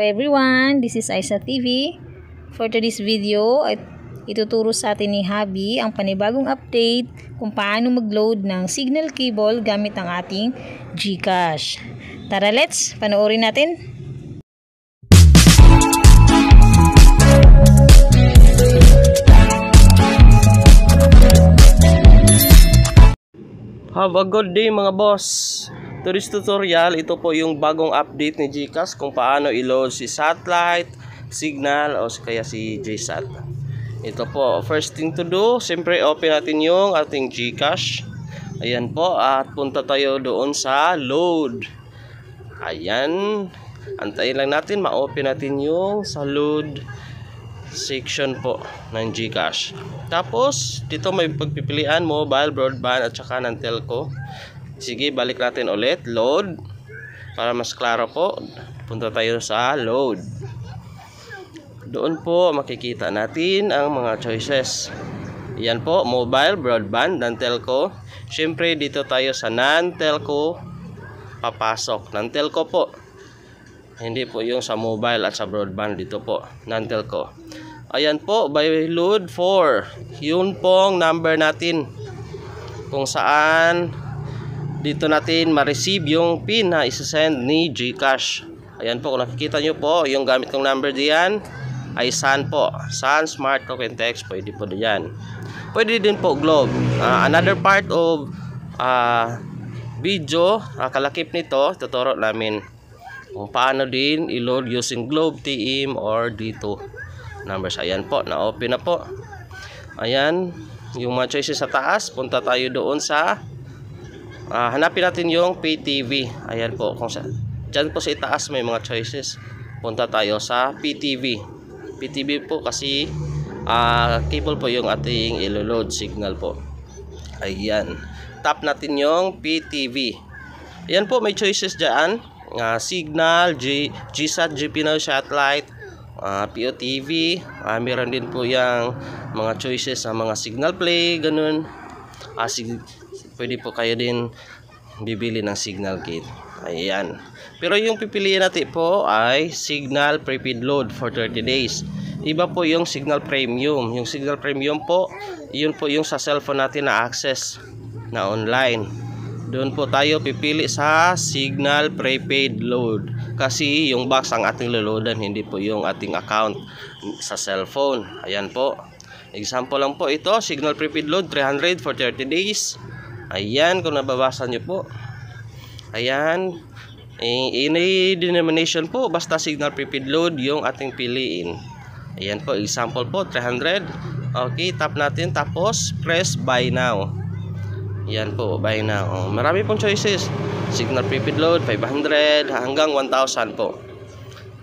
Everyone, this is Aisa TV. For today's video, ay ituturo sa atin ni Habi ang panibagong update kung paano mag-load ng signal cable gamit ang ating GCash. Tara, let's panoorin natin. Have a good day mga boss. Today's tutorial, ito po yung bagong update ni GCash kung paano i-load si satellite, signal o kaya si GSAT. Ito po, first thing to do, siyempre open natin yung ating GCash. Ayan po, at punta tayo doon sa load. Ayan, antayin lang natin, ma-open natin yung sa load section po ng GCash. Tapos dito may pagpipilian mobile, broadband at saka ng telco. Sige, balik natin ulit load para mas klaro po. Punta tayo sa load. Doon po makikita natin ang mga choices. Yan po, mobile, broadband, dan telco. Syempre dito tayo sa non-telco papasok. Non-telco po, hindi po yung sa mobile at sa broadband, dito po non-telco. Ayan po, by load 4, yun pong number natin kung saan dito natin ma-receive yung pin na isa-send ni GCash. Ayan po, kung nakikita nyo po yung gamit kong number diyan ay SAN po, SAN Smart Token Text, pwede po diyan. Pwede din po Globe. Another part of video, kalakip nito, tuturo namin kung paano din i-load using Globe, TEAM or D2 numbers. Ayan po, na-open na po. Ayan, yung mga choices sa taas, punta tayo doon sa hanapin natin yung PTV. Ayan po, kung dyan po sa itaas may mga choices. Punta tayo sa PTV. PTV po kasi cable po yung ating ilo-load signal po. Ayan, tap natin yung PTV. Ayan po, may choices dyan. Signal, GSAT, GPNO satellite, POTV, meron din po yung mga choices sa mga signal play, ganun. Pwede po kayo din bibili ng signal kit. Ayan. Pero yung pipiliin natin po ay signal prepaid load for 30 days. Iba po yung signal premium. Yung signal premium po, yun po yung sa cellphone natin na access na online. Doon po tayo pipili sa signal prepaid load. Kasi yung box ang ating loloadan, hindi po yung ating account sa cellphone. Ayan po. Example lang po ito, signal prepaid load 300 for 30 days. Ayan, kung nababasa nyo po. Ayan. Any denomination po, basta signal prepaid load yung ating piliin. Ayan po, example po, 300. Okay, tap natin, tapos press buy now. Yan po, buy now. Marami pong choices. Signal prepaid load 500 hanggang 1,000 po.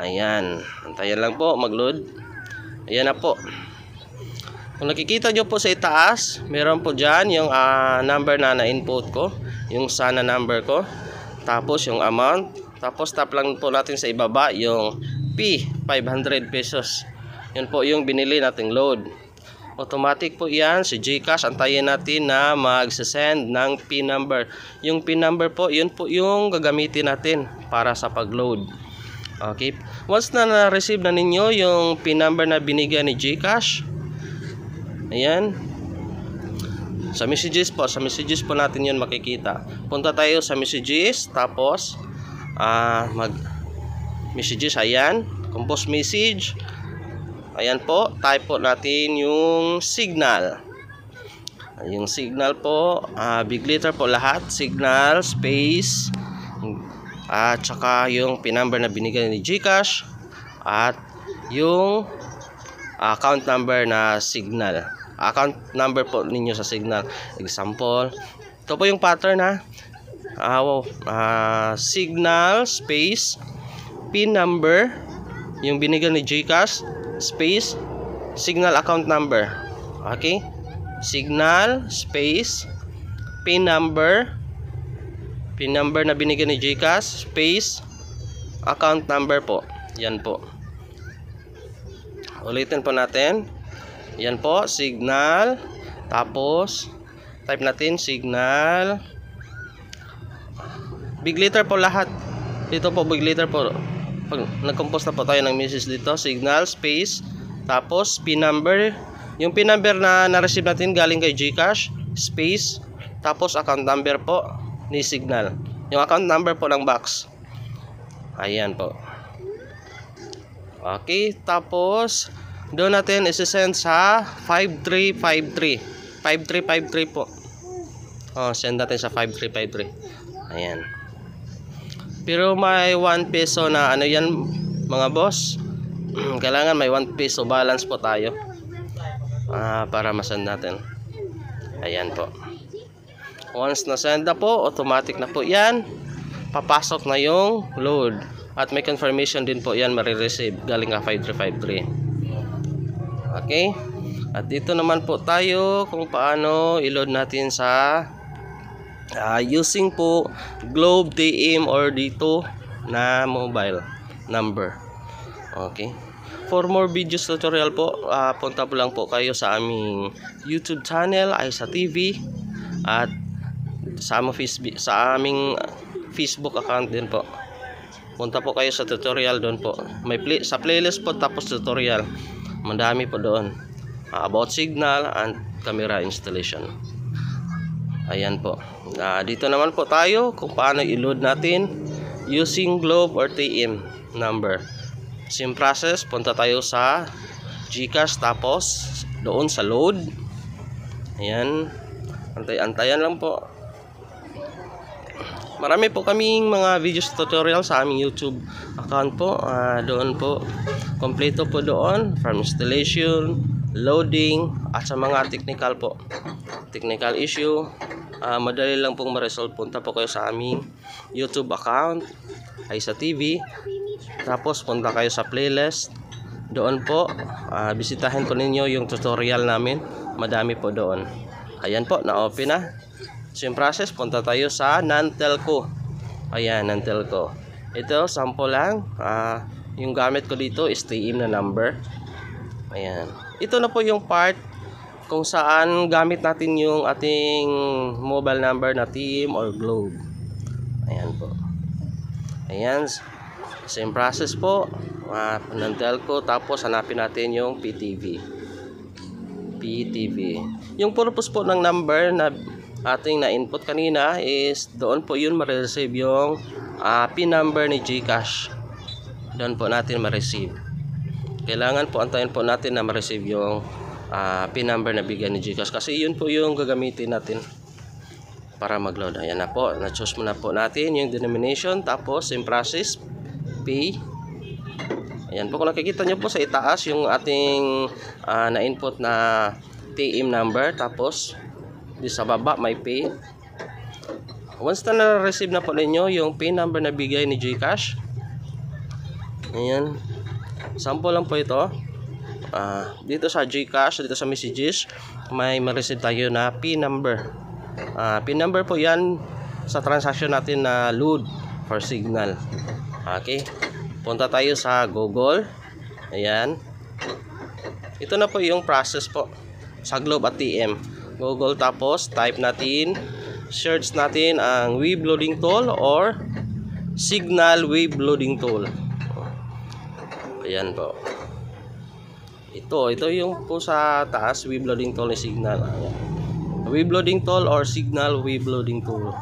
Ayan, antayin lang po mag-load. Ayan na po. Kung nakikita nyo po sa itaas, meron po dyan yung number na na-input ko, yung SAN number ko, tapos yung amount, tapos tap lang po natin sa ibaba yung P, 500 pesos. Yun po yung binili nating load. Automatic po yan, si GCash, antayin natin na mag-send ng PIN number. Yung PIN number po, yun po yung gagamitin natin para sa pag-load. Okay, once na na-receive na ninyo yung PIN number na binigyan ni GCash, ayan, sa messages po natin yun makikita. Punta tayo sa messages, tapos mag-messages, ayan, compose message. Ayan po, type po natin yung signal. Yung signal po, big letter po lahat, signal, space, at saka yung PIN number na binigyan ni GCash, at yung account number na signal. Account number po ninyo sa signal. Example, ito po yung pattern ha. Signal, space, PIN number, yung binigyan ni GCash, space, signal account number. Okay, signal, space, PIN number na binigyan ni GCash, space, account number po. Yan po, ulitin po natin. Yan po, signal, tapos type natin signal, big letter po lahat. Dito po big letter po. pag nag-compose na po tayo ng message dito, signal, space, tapos pin number. Yung pin number na na-receive natin galing kay GCash, space, tapos account number po ni Signal. Yung account number po ng box. Ayan po. Okay, tapos doon natin isi-send sa 5353. 5353 po. Send natin sa 5353. Ayan. Pero may 1 peso na ano yan mga boss. Kailangan may 1 peso balance po tayo. Para masend natin. Ayan po. Once na send na po, automatic na po yan. Papasok na yung load. At may confirmation din po yan marireceive galing ka 5353. Okay? At dito naman po tayo kung paano i-load natin sa using po Globe TM or dito na mobile number. Okay. For more videos tutorial po, punta po lang po kayo sa aming YouTube channel Aisa TV at sa aming Facebook account din po. Punta po kayo sa tutorial doon po. May sa playlist po tapos tutorial. Madami po doon. About signal and camera installation. Ayan po. Dito naman po tayo kung paano i-load natin using Globe or TM number. Same process, punta tayo sa GCash tapos doon sa load. Ayan. Antay-antayan lang po. Marami po kaming mga videos tutorial sa aming YouTube account po. Doon po. Kompleto po doon from installation, loading at sa mga technical po. Technical issue. Madali lang pong ma-resolve. Punta po kayo sa aming YouTube account Aisa TV. Tapos punta kayo sa playlist. Doon po bisitahin po ninyo yung tutorial namin. Madami po doon. Ayan po, na-open na. Same process, punta tayo sa non-telco. Ayan, non-telco. Ito, sample lang. Yung gamit ko dito is TM na number. Ayan. Ito na po yung part kung saan gamit natin yung ating mobile number na TM or Globe. Ayan po. Ayan. Same process po. Non-telco. Tapos hanapin natin yung PTV. PTV. Yung purpose po ng number na ating na-input kanina is doon po yun ma-receive yung PIN number ni GCash. Doon po natin ma-receive. Kailangan po antayin po natin na ma-receive yung PIN number na bigyan ni GCash kasi yun po yung gagamitin natin para mag-load. Ayan na po. Na-choose muna po natin yung denomination tapos same process pay. Ayan po, kung nakikita nyo po sa itaas yung ating na-input na TM number tapos di sa baba may pay. Once na na-receive na po ninyo yung PIN number na bigay ni GCash, ayan, sample lang po ito. Dito sa GCash, dito sa messages may ma-receive tayo na PIN number. PIN number po yan sa transaction natin na load for signal. Okay, punta tayo sa Google. Ayan, ito na po yung process po sa Globe at TM. Google tapos type natin, search natin ang wave loading tool or signal wave loading tool. Ayan po. Ito yung po sa taas, wave loading tool ni signal. Ayan. Wave loading tool or signal wave loading tool.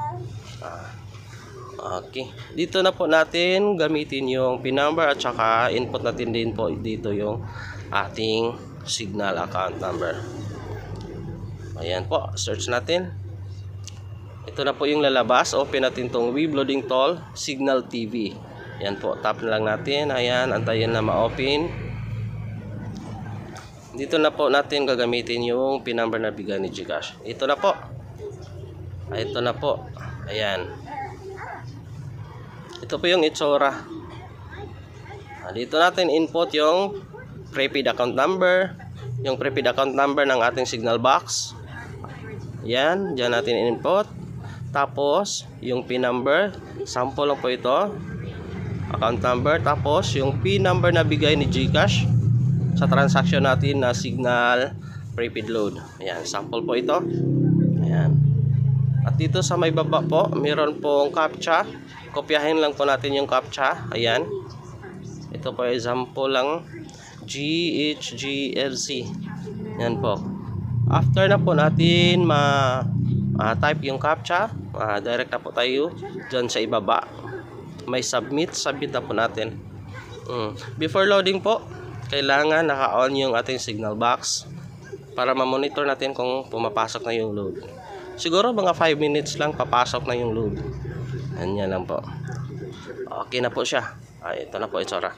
Okay. Dito na po natin gamitin yung PIN number at saka input natin din po dito yung ating signal account number. Ayan po, search natin. Ito na po yung lalabas. Open natin tong wave loading tool, Signal TV. Ayan po, tap na lang natin. Ayan, antayin na ma-open. Dito na po natin gagamitin yung PIN number na bigay ni GCash. Ito na po. Ito na po. Ayan. Ito po yung itsura. Dito natin input yung prepaid account number. Yung prepaid account number ng ating signal box. Yan, dyan natin input. Tapos, yung PIN number. Sample lang po ito. Account number. Tapos, yung PIN number na bigay ni GCash sa transaction natin na signal prepaid load. Ayan, sample po ito. Ayan. At dito sa may baba po, meron pong CAPTCHA. Kopyahin lang po natin yung CAPTCHA. Ayan. Ito po example lang, GHGLC. Yan po. After na po natin type yung CAPTCHA, direct na po tayo dyan sa ibaba. May submit na po natin. Before loading po, kailangan naka-on yung ating signal box para ma-monitor natin kung pumapasok na yung load. Siguro mga 5 minutes lang papasok na yung load. Yan lang po. Okay na po siya. Ito na po itsura.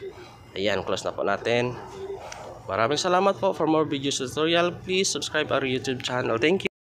Ayan, close na po natin. Maraming salamat po. For more videos tutorial, please subscribe our YouTube channel. Thank you.